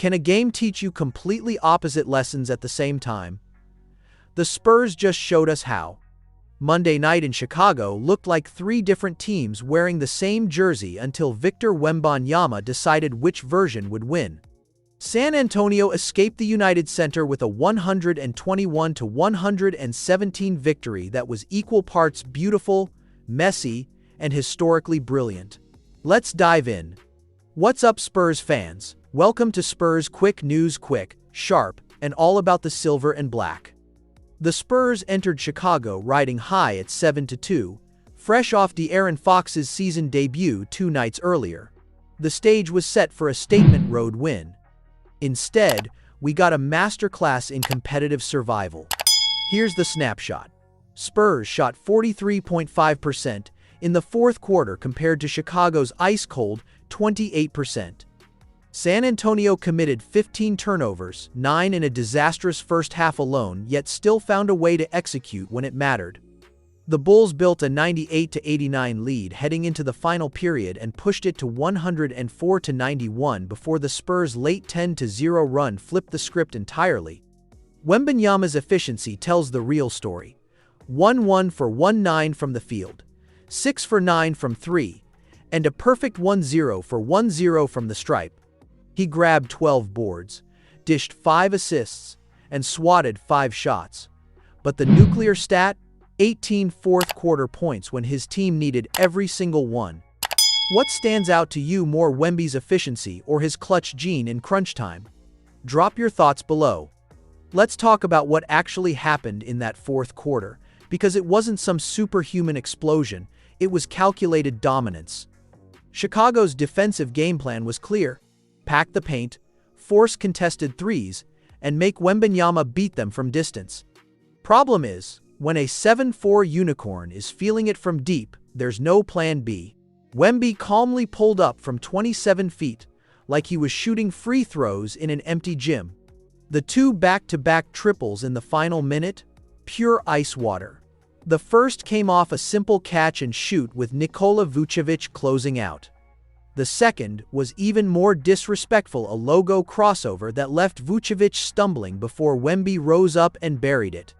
Can a game teach you completely opposite lessons at the same time? The Spurs just showed us how. Monday night in Chicago looked like three different teams wearing the same jersey until Victor Wembanyama decided which version would win. San Antonio escaped the United Center with a 121-117 victory that was equal parts beautiful, messy, and historically brilliant. Let's dive in. What's up, Spurs fans? Welcome to Spurs Quick News, quick, sharp, and all about the silver and black. The Spurs entered Chicago riding high at 7-2, fresh off De'Aaron Fox's season debut 2 nights earlier. The stage was set for a statement road win. Instead, we got a masterclass in competitive survival. Here's the snapshot. Spurs shot 43.5% in the fourth quarter compared to Chicago's ice-cold 28%. San Antonio committed 15 turnovers, 9 in a disastrous first half alone, yet still found a way to execute when it mattered. The Bulls built a 98-89 lead heading into the final period and pushed it to 104-91 before the Spurs' late 10-0 run flipped the script entirely. Wembanyama's efficiency tells the real story. 1-1 for 1-9 from the field, 6 for 9 from 3, and a perfect 1-0 for 1-0 from the stripe. He grabbed 12 boards, dished 5 assists, and swatted 5 shots. But the nuclear stat? 18 fourth-quarter points when his team needed every single one. What stands out to you more, Wemby's efficiency or his clutch gene in crunch time? Drop your thoughts below. Let's talk about what actually happened in that fourth quarter, because it wasn't some superhuman explosion, it was calculated dominance. Chicago's defensive game plan was clear: pack the paint, force contested threes, and make Wembanyama beat them from distance. Problem is, when a 7'4" unicorn is feeling it from deep, there's no plan B. Wemby calmly pulled up from 27 feet, like he was shooting free throws in an empty gym. The 2 back-to-back triples in the final minute? Pure ice water. The first came off a simple catch and shoot with Nikola Vucevic closing out. The second was even more disrespectful, a logo crossover that left Vucevic stumbling before Wemby rose up and buried it.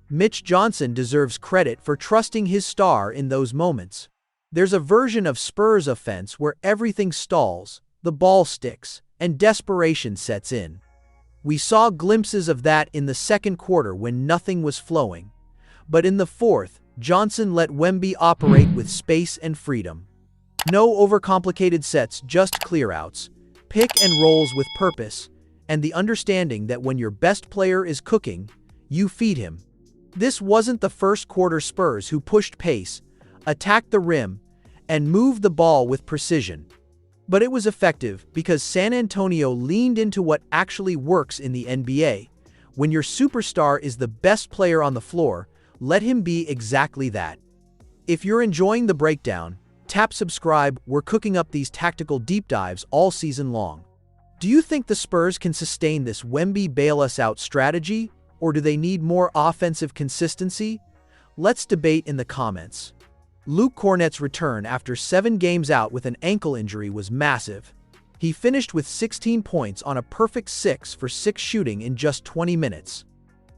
Mitch Johnson deserves credit for trusting his star in those moments. There's a version of Spurs offense where everything stalls, the ball sticks, and desperation sets in. We saw glimpses of that in the second quarter when nothing was flowing. But in the fourth, Johnson let Wemby operate with space and freedom. No overcomplicated sets, just clearouts, pick and rolls with purpose, and the understanding that when your best player is cooking, you feed him. This wasn't the first quarter Spurs who pushed pace, attacked the rim, and moved the ball with precision. But it was effective because San Antonio leaned into what actually works in the NBA. When your superstar is the best player on the floor, let him be exactly that. If you're enjoying the breakdown, tap subscribe. We're cooking up these tactical deep dives all season long. Do you think the Spurs can sustain this Wemby bail us out strategy? Or do they need more offensive consistency? Let's debate in the comments. Luke Kornet's return after 7 games out with an ankle injury was massive. He finished with 16 points on a perfect 6 for 6 shooting in just 20 minutes.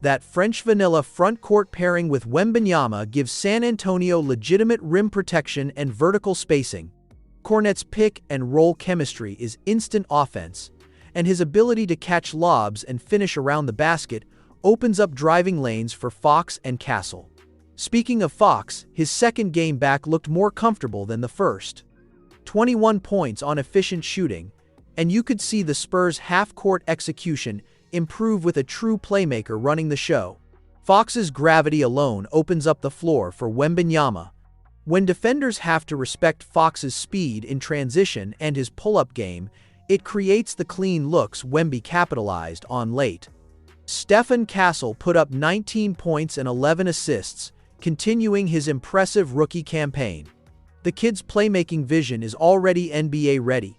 That French vanilla front court pairing with Wembanyama gives San Antonio legitimate rim protection and vertical spacing. Kornet's pick and roll chemistry is instant offense, and his ability to catch lobs and finish around the basket opens up driving lanes for Fox and Castle. Speaking of Fox, his second game back looked more comfortable than the first. 21 points on efficient shooting, and you could see the Spurs' half-court execution improve with a true playmaker running the show. Fox's gravity alone opens up the floor for Wembanyama. When defenders have to respect Fox's speed in transition and his pull-up game, it creates the clean looks Wemby capitalized on late. Stephen Castle put up 19 points and 11 assists, continuing his impressive rookie campaign. The kid's playmaking vision is already NBA ready,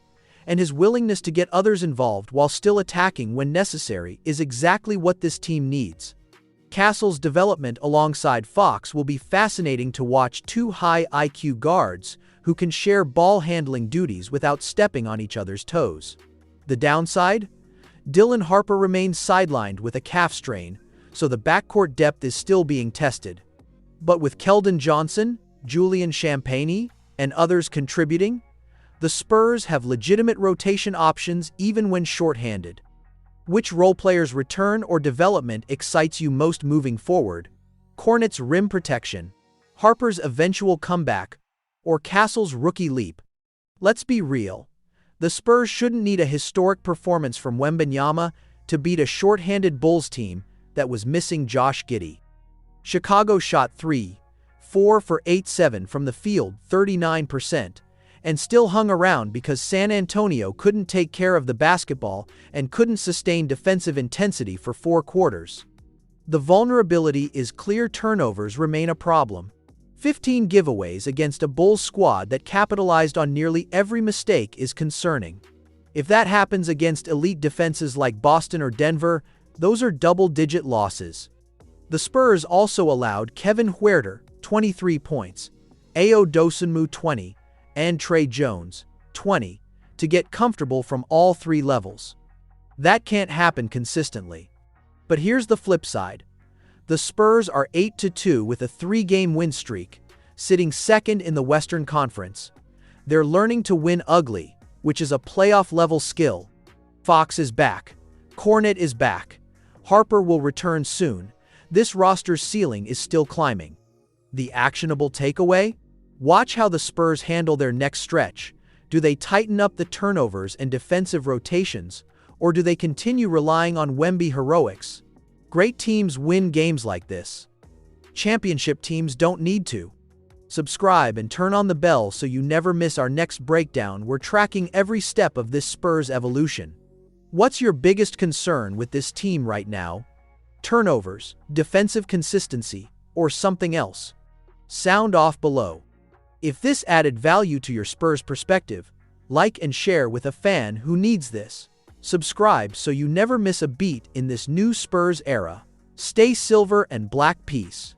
and his willingness to get others involved while still attacking when necessary is exactly what this team needs. Castle's development alongside Fox will be fascinating to watch. 2 high IQ guards who can share ball handling duties without stepping on each other's toes. The downside? Dylan Harper remains sidelined with a calf strain, so the backcourt depth is still being tested. But with Keldon Johnson, Julian Champagnie, and others contributing, the Spurs have legitimate rotation options even when shorthanded. Which role players' return or development excites you most moving forward? Kornet's rim protection, Harper's eventual comeback, or Castle's rookie leap? Let's be real. The Spurs shouldn't need a historic performance from Wembanyama to beat a shorthanded Bulls team that was missing Josh Giddey. Chicago shot 4 for 8-7 from the field, 39%, and still hung around because San Antonio couldn't take care of the basketball and couldn't sustain defensive intensity for 4 quarters. The vulnerability is clear. Turnovers remain a problem. 15 giveaways against a Bulls squad that capitalized on nearly every mistake is concerning. If that happens against elite defenses like Boston or Denver, those are double-digit losses. The Spurs also allowed Kevin Huerter, 23 points, Ayo Dosunmu, 20, and Trey Jones, 20, to get comfortable from all 3 levels. That can't happen consistently. But here's the flip side. The Spurs are 8-2 with a 3-game win streak, sitting second in the Western Conference. They're learning to win ugly, which is a playoff-level skill. Fox is back. Kornet is back. Harper will return soon. This roster's ceiling is still climbing. The actionable takeaway? Watch how the Spurs handle their next stretch. Do they tighten up the turnovers and defensive rotations, or do they continue relying on Wemby heroics? Great teams win games like this. Championship teams don't need to. Subscribe and turn on the bell so you never miss our next breakdown. We're tracking every step of this Spurs evolution. What's your biggest concern with this team right now? Turnovers, defensive consistency, or something else? Sound off below. If this added value to your Spurs perspective, like and share with a fan who needs this. Subscribe so you never miss a beat in this new Spurs era. Stay silver and black. Peace.